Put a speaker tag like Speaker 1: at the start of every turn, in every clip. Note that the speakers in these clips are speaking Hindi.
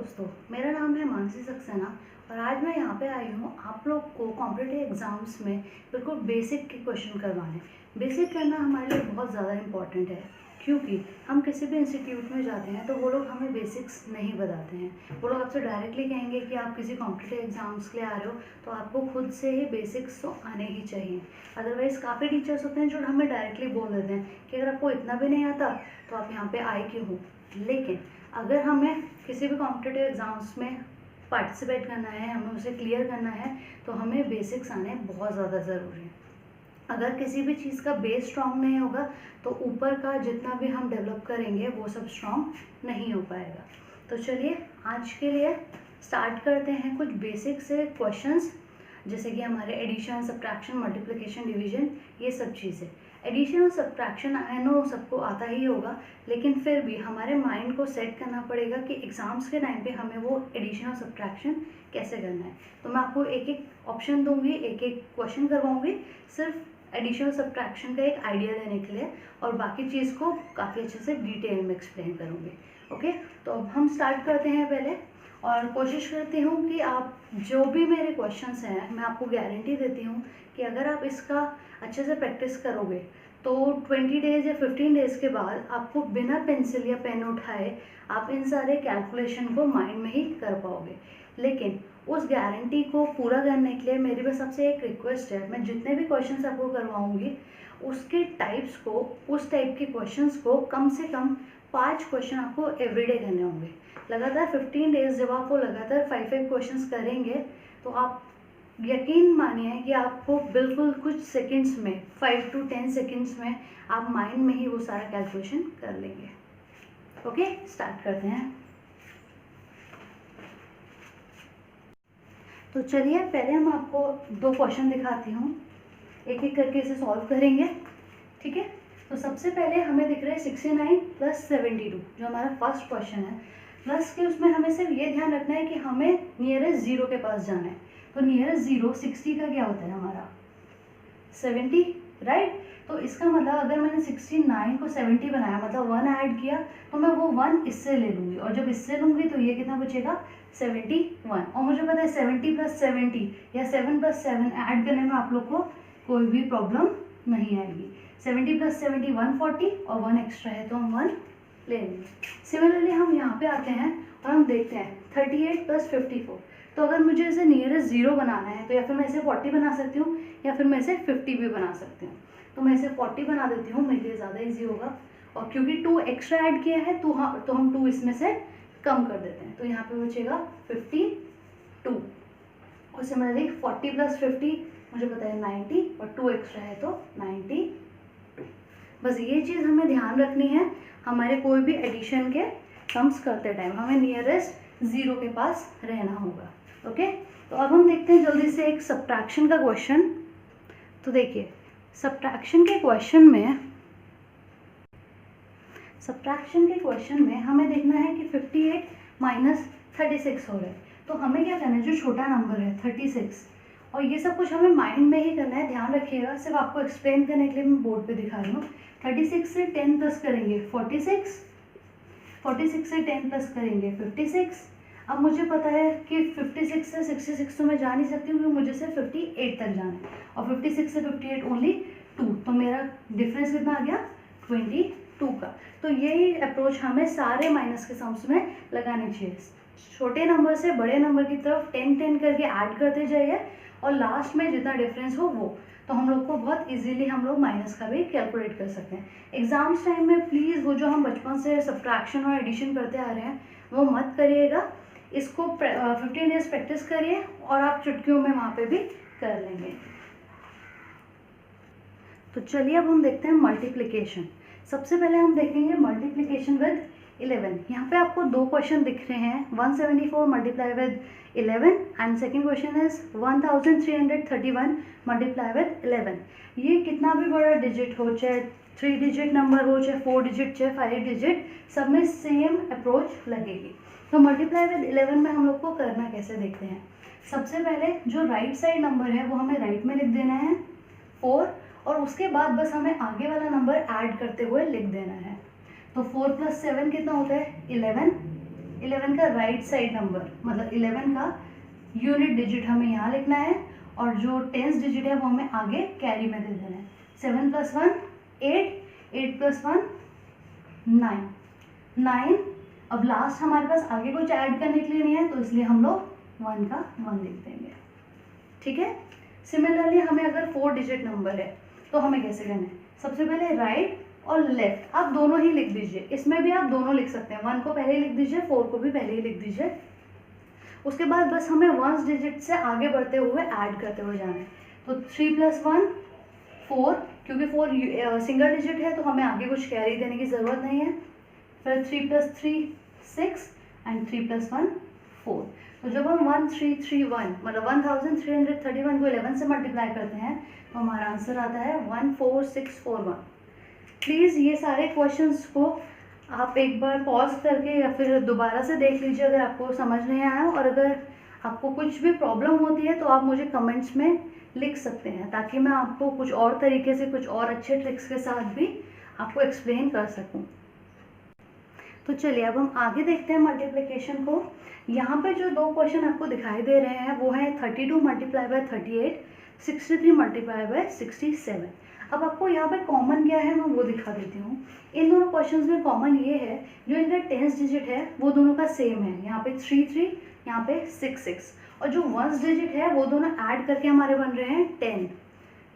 Speaker 1: दोस्तों, मेरा नाम है मानसी सक्सेना और आज मैं यहाँ पे आई हूँ आप लोग को कॉम्पिटिटिव एग्ज़ाम्स में बिल्कुल बेसिक के क्वेश्चन करवाने। बेसिक करना हमारे लिए बहुत ज़्यादा इम्पॉर्टेंट है क्योंकि हम किसी भी इंस्टीट्यूट में जाते हैं तो वो लोग हमें बेसिक्स नहीं बताते हैं। वो लोग आपसे डायरेक्टली कहेंगे कि आप किसी कॉम्पिटिटिव एग्ज़ाम्स के लिए आ रहे हो तो आपको खुद से ही बेसिक्स तो आने ही चाहिए। अदरवाइज़ काफ़ी टीचर्स होते हैं जो हमें डायरेक्टली बोल देते हैं कि अगर आपको इतना भी नहीं आता तो आप यहाँ पे आए क्यों हो। लेकिन अगर हमें किसी भी कॉम्पिटिटिव एग्ज़ाम्स में पार्टिसिपेट करना है, हमें उसे क्लियर करना है तो हमें बेसिक्स आने बहुत ज़्यादा ज़रूरी है। अगर किसी भी चीज़ का बेस स्ट्रॉन्ग नहीं होगा तो ऊपर का जितना भी हम डेवलप करेंगे वो सब स्ट्रॉन्ग नहीं हो पाएगा। तो चलिए आज के लिए स्टार्ट करते हैं कुछ बेसिक से क्वेश्चंस, जैसे कि हमारे एडिशन, सब्ट्रैक्शन, मल्टीप्लिकेशन, डिवीजन, ये सब चीज़ें। एडिशन और सब्ट्रैक्शन आई नो सबको आता ही होगा, लेकिन फिर भी हमारे माइंड को सेट करना पड़ेगा कि एग्ज़ाम्स के टाइम पे हमें वो एडिशन और सब्ट्रैक्शन कैसे करना है। तो मैं आपको एक एक ऑप्शन दूंगी, एक एक क्वेश्चन करवाऊंगी, सिर्फ एडिशन और सब्ट्रैक्शन का एक आइडिया देने के लिए, और बाकी चीज़ को काफ़ी अच्छे से डिटेल में एक्सप्लेन करूँगी। ओके, तो अब हम स्टार्ट करते हैं पहले, और कोशिश करती हूँ कि आप जो भी मेरे क्वेश्चंस हैं मैं आपको गारंटी देती हूँ कि अगर आप इसका अच्छे से प्रैक्टिस करोगे तो 20 डेज़ या 15 डेज़ के बाद आपको बिना पेंसिल या पेन उठाए आप इन सारे कैलकुलेशन को माइंड में ही कर पाओगे। लेकिन उस गारंटी को पूरा करने के लिए मेरी बस आपसे एक रिक्वेस्ट है, मैं जितने भी क्वेश्चंस आपको करवाऊँगी उसके टाइप्स को, उस टाइप के क्वेश्चंस को कम से कम 5 क्वेश्चन आपको एवरीडे करने होंगे। लगातार 15 डेज़ जब आप वो लगातार 5 क्वेश्चंस करेंगे तो आप यकीन मानिए कि आपको बिल्कुल कुछ सेकंड्स में, 5 to 10 सेकंड्स में आप माइंड में ही वो सारा कैलकुलेशन कर लेंगे। ओके, स्टार्ट करते हैं। तो चलिए पहले हम आपको 2 क्वेश्चन दिखाती हूँ, एक एक करके इसे सॉल्व करेंगे। ठीक है, तो सबसे पहले हमें दिख रहा है 69 + 72 जो हमारा फर्स्ट क्वेश्चन है। प्लस के उसमें हमें सिर्फ ये ध्यान रखना है कि हमें नियरेस्ट जीरो के पास जाना है। तो नियरेस्ट जीरो 60 का क्या होता है हमारा 70, राइट। तो इसका मतलब अगर मैंने 69 को 70 बनाया, मतलब 1 ऐड किया, तो मैं वो 1 इससे ले लूँगी, और जब इससे लूँगी तो ये कितना बचेगा 71। और मुझे पता है 70 + 70 या 7 + 7 ऐड करने में आप लोग को कोई भी प्रॉब्लम नहीं आएगी। 70 + 70 140 और 1 एक्स्ट्रा है तो हम 1 ले लेंगे। सिमिलरली हम यहाँ पे आते हैं और हम देखते हैं 38 + 54। तो अगर मुझे इसे नियरेस्ट जीरो बनाना है तो या फिर मैं इसे 40 बना सकती हूँ या फिर मैं इसे 50 भी बना सकती हूँ। तो मैं इसे 40 बना देती हूँ, मेरे लिए ज़्यादा इजी होगा। और क्योंकि 2 एक्स्ट्रा ऐड किया है तो हम 2 इसमें से कम कर देते हैं, तो यहाँ पे बचेगा 52। और सिमिलरली 40 + 50 मुझे पता है 90 और 2 एक्स्ट्रा है तो 92। बस ये चीज़ हमें ध्यान रखनी है, हमारे कोई भी एडिशन के सम्स करते टाइम हमें नियरेस्ट जीरो के पास रहना होगा। ओके, तो अब हम देखते हैं जल्दी से एक सब्ट्रैक्शन का क्वेश्चन। तो देखिए सब्ट्रैक्शन के क्वेश्चन में हमें देखना है कि 58 - 36 हो रहा है। तो हमें क्या करना है, जो छोटा नंबर है 36, और ये सब कुछ हमें माइंड में ही करना है, ध्यान रखिएगा। सिर्फ आपको एक्सप्लेन करने के लिए मैं बोर्ड पे दिखा रही हूँ। 36 से 10 प्लस करेंगे 46, 46 से 10 प्लस करेंगे 56। अब मुझे पता है कि 56 से 66 तो मैं जा नहीं सकती हूँ, मुझे सिर्फ 58 तक जाना है, और 56 से 58 ओनली 2, तो मेरा डिफरेंस कितना आ गया 22 का। तो यही अप्रोच हमें सारे माइनस के सम्स में लगानी चाहिए। छोटे नंबर से बड़े नंबर की तरफ 10 करके ऐड करते जाइए, और लास्ट में जितना डिफरेंस हो वो, तो हम लोग को बहुत इजीली हम लोग माइनस का भी कैलकुलेट कर सकते हैं। एग्जाम्स टाइम में प्लीज़ वो जो हम बचपन से सब्ट्रैक्शन और एडिशन करते आ रहे हैं वो मत करिएगा। इसको 15 डेज प्रैक्टिस करिए और आप चुटकियों में वहाँ पे भी कर लेंगे। तो चलिए अब हम देखते हैं मल्टीप्लिकेशन। सबसे पहले हम देखेंगे मल्टीप्लिकेशन विद 11। यहाँ पे आपको 2 क्वेश्चन दिख रहे हैं, 174 multiply with 11 and second question is 1331 multiply with 11। ये कितना भी बड़ा डिजिट हो, चाहे 3 डिजिट नंबर हो, चाहे 4 डिजिट, चाहे 5 डिजिट, सब में सेम अप्रोच लगेगी। तो मल्टीप्लाई विद 11 में हम लोग को करना कैसे देखते हैं। सबसे पहले जो राइट साइड नंबर है वो हमें राइट में लिख देना है 4, और उसके बाद बस हमें आगे वाला नंबर ऐड करते हुए लिख देना है। तो 4 + 7 कितना होता है 11, 11 का राइट साइड नंबर, मतलब 11 का यूनिट डिजिट हमें यहाँ लिखना है और जो टेंस डिजिट है वो हमें आगे कैरी में दे देना है। 7 + 1 8, 8 + 1 9, 9। अब लास्ट हमारे पास आगे कुछ ऐड करने के लिए नहीं है तो इसलिए हम लोग 1 का 1 लिख देंगे। ठीक है। सिमिलरली हमें अगर 4 डिजिट नंबर है तो हमें कैसे करना है, सबसे पहले राइट और लेफ्ट आप दोनों ही लिख दीजिए। इसमें भी आप दोनों लिख सकते हैं, 1 को पहले ही लिख दीजिए, 4 को भी पहले ही लिख दीजिए। उसके बाद बस हमें 1 डिजिट से आगे बढ़ते हुए ऐड करते हुए जाना है। तो 3 + 1 4, क्योंकि 4 सिंगल डिजिट है तो हमें आगे कुछ कैरी देने की ज़रूरत नहीं है। फिर 3 + 3 6 एंड 3 + 1 4। तो जब हम 1331 मतलब 1331 को 11 से मल्टीप्लाई करते हैं तो हमारा आंसर आता है 14641। प्लीज़ ये सारे क्वेश्चंस को आप एक बार पॉज करके या फिर दोबारा से देख लीजिए अगर आपको समझ नहीं आया, और अगर आपको कुछ भी प्रॉब्लम होती है तो आप मुझे कमेंट्स में लिख सकते हैं ताकि मैं आपको कुछ और तरीके से कुछ और अच्छे ट्रिक्स के साथ भी आपको एक्सप्लेन कर सकूं। तो चलिए अब हम आगे देखते हैं मल्टीप्लिकेशन को। यहाँ पे जो दो क्वेश्चन आपको दिखाई दे रहे हैं वो है 32 × 38, 63 × 67। अब आपको यहाँ पे कॉमन क्या है मैं वो दिखा देती हूँ। इन दोनों क्वेश्चंस में कॉमन ये है जो इनका टेंस डिजिट है वो दोनों का सेम है, यहाँ पे 3 3, यहाँ पे 6 6, और जो वंस डिजिट है वो दोनों ऐड करके हमारे बन रहे हैं 10।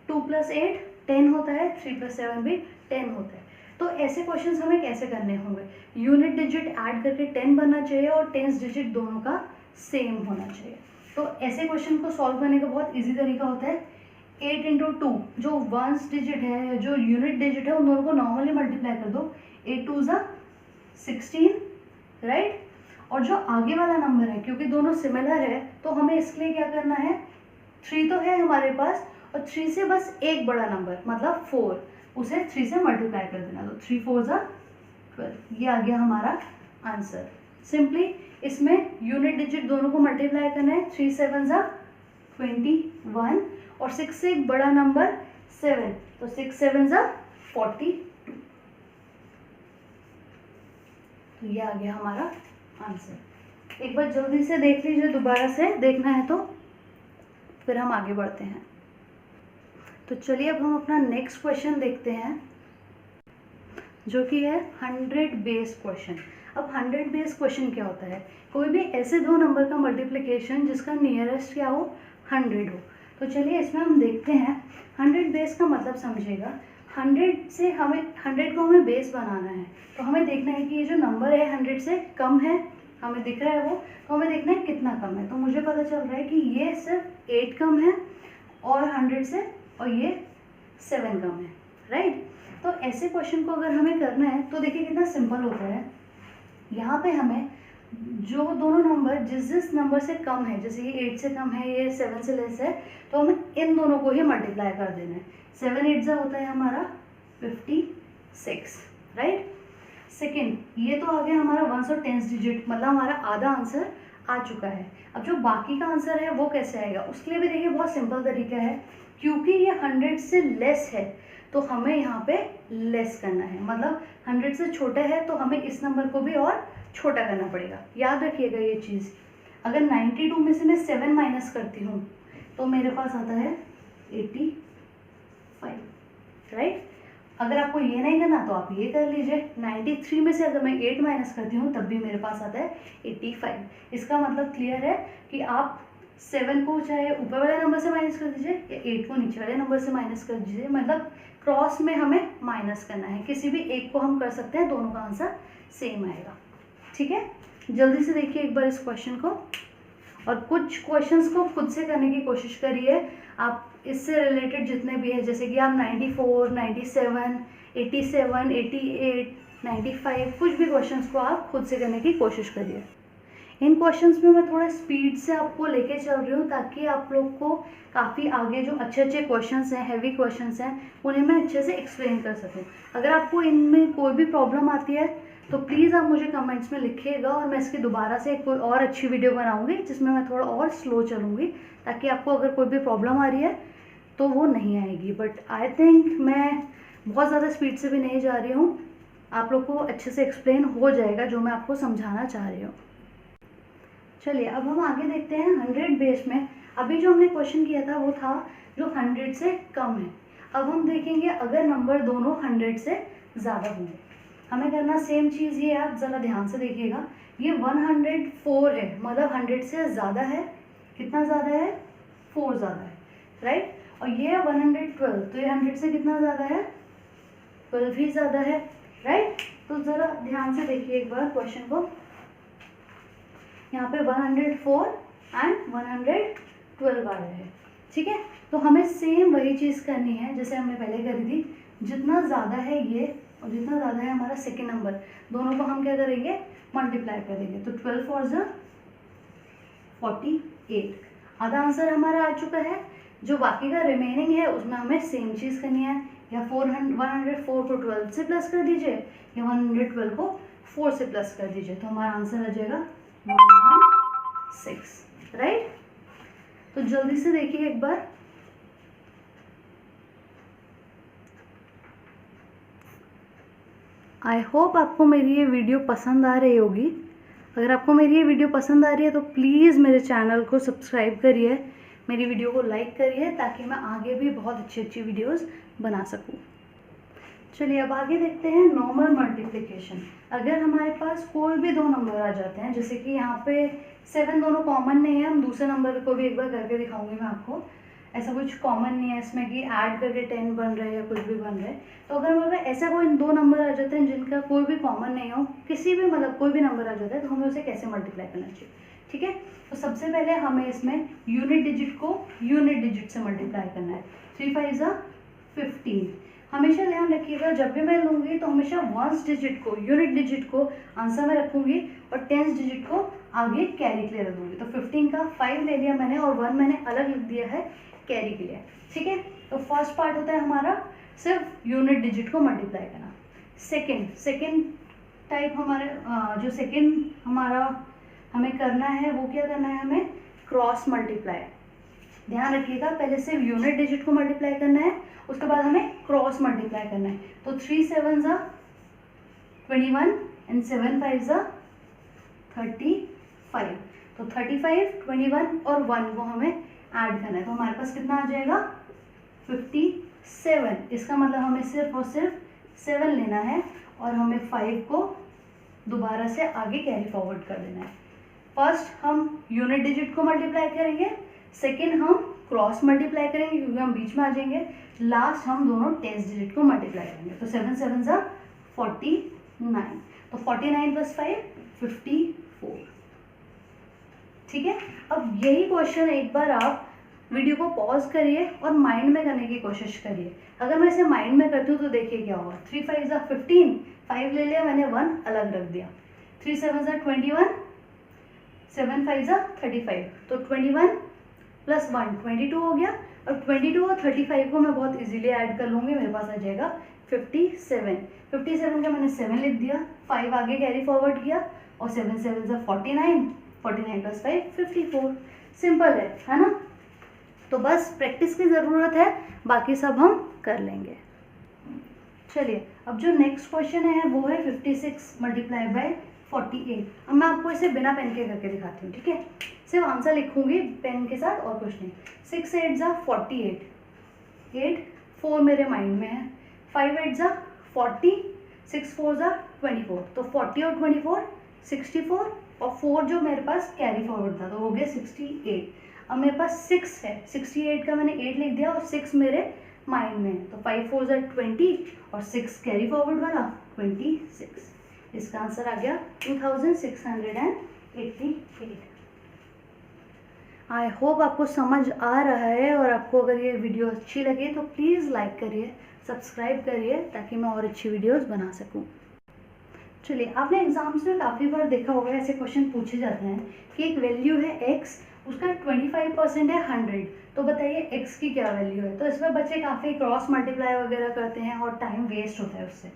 Speaker 1: 2 + 8 10 होता है, 3 + 7 भी 10 होता है। तो ऐसे क्वेश्चंस हमें कैसे करने होंगे, यूनिट डिजिट ऐड करके 10 बनना चाहिए और टेंस डिजिट दोनों का सेम होना चाहिए। तो ऐसे क्वेश्चन को सॉल्व करने का बहुत ईजी तरीका होता है 8 × 2, जो वंस डिजिट है जो यूनिट डिजिट है उन दोनों को नॉर्मली मल्टीप्लाई कर दो। 8 2 = 16, राइट। और जो आगे वाला नंबर है क्योंकि दोनों सिमिलर है तो हमें इसके लिए क्या करना है, 3 तो है हमारे पास और 3 से बस एक बड़ा नंबर मतलब 4, उसे 3 से मल्टीप्लाई कर देना। तो 3 4 = 12, ये आ गया हमारा आंसर। सिंपली इसमें यूनिट डिजिट दोनों को मल्टीप्लाई करना है। 3 7 = 21 और 6 से एक बड़ा नंबर 7, तो 6 7 = 42। तो ये आ गया हमारा आंसर। एक बार जल्दी से देख लीजिए, दोबारा से देखना है तो फिर हम आगे बढ़ते हैं। तो चलिए अब हम अपना नेक्स्ट क्वेश्चन देखते हैं जो कि है 100 बेस क्वेश्चन। अब 100 बेस क्वेश्चन क्या होता है, कोई भी ऐसे दो नंबर का मल्टीप्लिकेशन जिसका नियरेस्ट क्या हो 100 हो। तो चलिए इसमें हम देखते हैं 100 बेस का मतलब समझिएगा। 100 से हमें 100 को हमें बेस बनाना है तो हमें देखना है कि ये जो नंबर है 100 से कम है, हमें दिख रहा है वो, तो हमें देखना है कितना कम है। तो मुझे पता चल रहा है कि ये सिर्फ 8 कम है और 100 से, और ये 7 कम है, राइट। तो ऐसे क्वेश्चन को अगर हमें करना है तो देखिए कितना सिंपल होता है। यहाँ पे हमें जो दोनों नंबर जिस नंबर से कम है, जैसे ये 8 से कम है, ये 7 से लेस है, तो हमें इन दोनों को ही मल्टीप्लाई कर देना है। 7 8 होता है हमारा 56, राइट। सेकेंड, ये तो आ गया हमारा वंस और टेंस डिजिट, मतलब हमारा आधा आंसर आ चुका है। अब जो बाकी का आंसर है वो कैसे आएगा, उसके लिए भी देखिए बहुत सिंपल तरीका है। क्योंकि ये 100 से लेस है तो हमें यहाँ पे लेस करना है, मतलब 100 से छोटा है तो हमें इस नंबर को भी और छोटा करना पड़ेगा। याद रखिएगा ये चीज़। अगर 92 में से मैं 7 माइनस करती हूँ तो मेरे पास आता है 85, राइट। अगर आपको ये नहीं करना तो आप ये कर लीजिए। 93 में से अगर मैं 8 माइनस करती हूँ तब भी मेरे पास आता है 85। इसका मतलब क्लियर है कि आप 7 को चाहे ऊपर वाले नंबर से माइनस कर दीजिए या 8 को नीचे वाले नंबर से माइनस कर दीजिए, मतलब क्रॉस में हमें माइनस करना है। किसी भी एक को हम कर सकते हैं, दोनों का आंसर सेम आएगा, ठीक है। जल्दी से देखिए एक बार इस क्वेश्चन को, और कुछ क्वेश्चंस को खुद से करने की कोशिश करिए। आप इससे रिलेटेड जितने भी है, जैसे कि आप 94, 97, 87, 88, 95, कुछ भी क्वेश्चंस को आप खुद से करने की कोशिश करिए। इन क्वेश्चंस में मैं थोड़ा स्पीड से आपको लेके चल रही हूँ ताकि आप लोग को काफ़ी आगे जो अच्छे अच्छे क्वेश्चंस हैं, हैवी क्वेश्चंस हैं, उन्हें मैं अच्छे से एक्सप्लेन कर सकूँ। अगर आपको इनमें कोई भी प्रॉब्लम आती है तो प्लीज़ आप मुझे कमेंट्स में लिखिएगा और मैं इसकी दोबारा से कोई और अच्छी वीडियो बनाऊँगी जिसमें मैं थोड़ा और स्लो चलूँगी, ताकि आपको अगर कोई भी प्रॉब्लम आ रही है तो वो नहीं आएगी। बट आई थिंक मैं बहुत ज़्यादा स्पीड से भी नहीं जा रही हूँ, आप लोग को अच्छे से एक्सप्लेन हो जाएगा जो मैं आपको समझाना चाह रही हूँ। चलिए अब हम आगे देखते हैं 100 बेस में। अभी जो हमने क्वेश्चन किया था वो था जो 100 से कम है। अब हम देखेंगे अगर नंबर दोनों 100 से ज़्यादा होंगे, हमें करना सेम चीज़ ये। आप ज़रा ध्यान से देखिएगा, ये 104 है, मतलब 100 से ज़्यादा है। कितना ज़्यादा है? 4 ज़्यादा है, राइट। और ये है 112, तो ये 100 से कितना ज़्यादा है? 12 ही ज़्यादा है, राइट। तो ज़रा ध्यान से देखिए एक बार क्वेश्चन को। यहाँ पे 104 एंड 112 आ रहे हैं, ठीक है। तो हमें सेम वही चीज़ करनी है जैसे हमने पहले करी थी। जितना ज़्यादा है ये और जितना ज़्यादा है हमारा सेकेंड नंबर, दोनों को हम क्या करेंगे? मल्टीप्लाई करेंगे। तो 12 4 ज़ा 48, आधा आंसर हमारा आ चुका है। जो बाकी का रिमेनिंग है उसमें हमें सेम चीज़ करनी है। या 104 को 12 से प्लस कर दीजिए, या 112 को 4 से प्लस कर दीजिए, तो हमारा आंसर आ जाएगा 116, राइट। तो जल्दी से देखिए एक बार। आई होप आपको मेरी ये वीडियो पसंद आ रही होगी। अगर आपको मेरी ये वीडियो पसंद आ रही है तो प्लीज़ मेरे चैनल को सब्सक्राइब करिए, मेरी वीडियो को लाइक करिए, ताकि मैं आगे भी बहुत अच्छी अच्छी वीडियोस बना सकूं। चलिए अब आगे देखते हैं नॉर्मल मल्टीप्लिकेशन। अगर हमारे पास कोई भी दो नंबर आ जाते हैं, जैसे कि यहाँ पे 7 दोनों कॉमन नहीं है, हम दूसरे नंबर को भी एक बार करके दिखाऊंगी मैं आपको। ऐसा कुछ कॉमन नहीं है इसमें कि ऐड करके 10 बन रहे हैं या कुछ भी बन रहे हैं। तो अगर हमारे पास ऐसा कोई दो नंबर आ जाते हैं जिनका कोई भी कॉमन नहीं हो, किसी भी मतलब कोई भी नंबर आ जाता है, तो हमें उसे कैसे मल्टीप्लाई करना चाहिए, ठीक है। तो सबसे पहले हमें इसमें यूनिट डिजिट को यूनिट डिजिट से मल्टीप्लाई करना है। 3 5 ज़ा 15। हमेशा ध्यान रखिएगा, जब भी मैं लूँगी तो हमेशा वंस डिजिट को, यूनिट डिजिट को आंसर में रखूँगी और टेंस डिजिट को आगे कैरी के लिए रख दूँगी। तो 15 का 5 ले लिया मैंने और 1 मैंने अलग लिख दिया है कैरी के लिए, ठीक है। तो फर्स्ट पार्ट होता है हमारा सिर्फ यूनिट डिजिट को मल्टीप्लाई करना। सेकेंड टाइप हमारे जो सेकेंड हमारा हमें करना है वो क्या करना है? हमें क्रॉस मल्टीप्लाई। ध्यान रखिएगा, पहले सिर्फ यूनिट डिजिट को मल्टीप्लाई करना है, उसके बाद हमें क्रॉस मल्टीप्लाई करना है। तो 3 7 ज़ा 21 एंड 7 5 ज़ा 35। तो 35, 21 और 1 को हमें ऐड करना है। तो हमारे पास कितना आ जाएगा? 57। इसका मतलब हमें सिर्फ और सिर्फ 7 लेना है और हमें 5 को दोबारा से आगे कैरी फॉरवर्ड कर देना है। फर्स्ट हम यूनिट डिजिट को मल्टीप्लाई करेंगे, सेकेंड हम क्रॉस मल्टीप्लाई करेंगे क्योंकि हम बीच में आ जाएंगे, लास्ट हम दोनों टेंस डिजिट को मल्टीप्लाई करेंगे। तो 7 7 ज़ा 49। तो 49 + 5 54, ठीक है। अब यही क्वेश्चन एक बार आप वीडियो को पॉज करिए और माइंड में करने की कोशिश करिए। अगर मैं इसे माइंड में करती हूँ तो देखिए क्या होगा। 3 5 ज़ा 15, 5 ले लिया मैंने, 1 अलग रख दिया। 3 7 ज़ा 21, 7 5 ज़ा 35। तो 21 + 1 22 हो गया। और 22 और 35 को मैं बहुत इजीली ऐड कर लूँगी, मेरे पास आ जाएगा 57। 57 का मैंने 7 लिख दिया, 5 आगे कैरी फॉरवर्ड किया और 7 7 ज़ा 49, 49 + 5 54। सिंपल है ना। तो बस प्रैक्टिस की ज़रूरत है, बाकी सब हम कर लेंगे। चलिए अब जो नेक्स्ट क्वेश्चन है वो है 56 × 48। अब मैं आपको इसे बिना पेन के करके दिखाती हूँ, ठीक है। सिर्फ आंसर लिखूंगी पेन के साथ और कुछ नहीं। 6 8 ज़ा 48, 8 4 मेरे माइंड में है। 5 8 ज़ा 40, 6 4 ज़ा 24। तो 40 और 24 64 और 4 जो मेरे पास कैरी फॉरवर्ड था तो हो गया 68। अब मेरे पास 6 है, 68 का मैंने 8 लिख दिया और 6 मेरे माइंड में है। तो 5 4 ज़ा 20 और 6 कैरी फॉरवर्ड वाला 26। इसका आंसर आ गया 2688। आई होप आपको समझ आ रहा है, और आपको अगर ये वीडियो अच्छी लगे तो प्लीज़ लाइक करिए, सब्सक्राइब करिए, ताकि मैं और अच्छी वीडियोस बना सकूं। चलिए, आपने एग्जाम्स में काफ़ी बार देखा होगा ऐसे क्वेश्चन पूछे जाते हैं कि एक वैल्यू है x, उसका 25% है 100, तो बताइए x की क्या वैल्यू है। तो इसमें बच्चे काफ़ी क्रॉस मल्टीप्लाई वगैरह करते हैं और टाइम वेस्ट होता है उससे।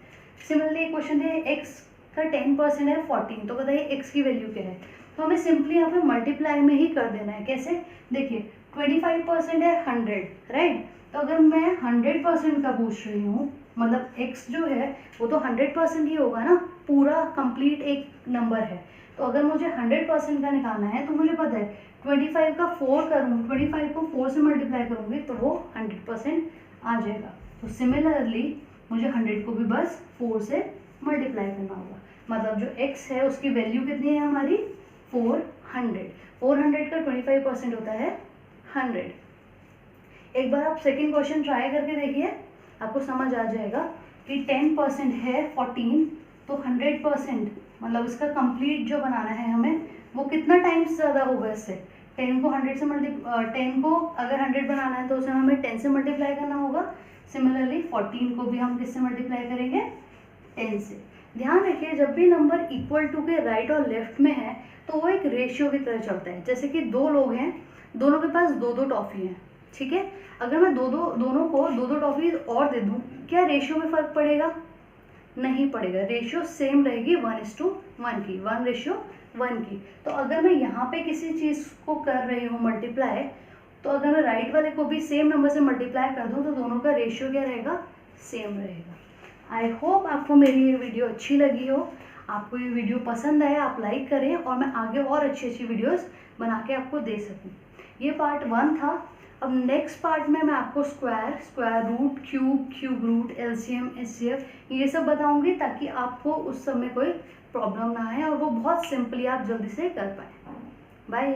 Speaker 1: सिमिलरली क्वेश्चन है x का 10% है 14, तो बताइए x की वैल्यू क्या है। तो हमें सिंपली यहाँ पे मल्टीप्लाई में ही कर देना है। कैसे? देखिए 25% है 100, राइट। तो अगर मैं 100% का पूछ रही हूँ, मतलब x जो है वो तो 100% ही होगा ना, पूरा कंप्लीट एक नंबर है। तो अगर मुझे 100% का निकालना है तो मुझे पता है 25 का 4 करूँ, 25 को 4 से मल्टीप्लाई करूँगी तो वो 100% आ जाएगा। तो सिमिलरली मुझे 100 को भी बस 4 से मल्टीप्लाई करना होगा। मतलब जो x है उसकी वैल्यू कितनी है हमारी 400। 400 का 25% होता है 100। एक बार आप सेकेंड क्वेश्चन ट्राई करके देखिए, आपको समझ आ जाएगा कि 10% है 14, तो 100% मतलब इसका कंप्लीट जो बनाना है हमें वो कितना टाइम्स ज़्यादा होगा इससे। 10 को 100 से 10 को अगर 100 बनाना है तो उसे हमें 10 से मल्टीप्लाई करना होगा। सिमिलरली 14 को भी हम किससे मल्टीप्लाई करेंगे 10 से। ध्यान रखिए जब भी नंबर इक्वल टू के राइट और लेफ्ट में है तो वो एक रेशियो की तरह चलता है। जैसे कि दो लोग हैं, दोनों के पास दो दो टॉफ़ी हैं, ठीक है। अगर मैं दोनों को दो दो टॉफ़ी और दे दूँ, क्या रेशियो में फ़र्क पड़ेगा? नहीं पड़ेगा, रेशियो सेम रहेगी 1:1 की, 1:1 की। तो अगर मैं यहाँ पे किसी चीज़ को कर रही हूँ मल्टीप्लाई, तो अगर मैं राइट वाले को भी सेम नंबर से मल्टीप्लाई कर दूँ तो दोनों का रेशियो क्या रहेगा? सेम रहेगा। आई होप आपको मेरी ये वीडियो अच्छी लगी हो। आपको ये वीडियो पसंद आए आप लाइक करें और मैं आगे और अच्छी अच्छी वीडियोस बना के आपको दे सकूँ। ये पार्ट 1 था। अब नेक्स्ट पार्ट में मैं आपको square root, cube root, LCM, HCF ये सब बताऊंगी ताकि आपको उस समय कोई प्रॉब्लम ना आए और वो बहुत सिंपली आप जल्दी से कर पाएँ। बाय।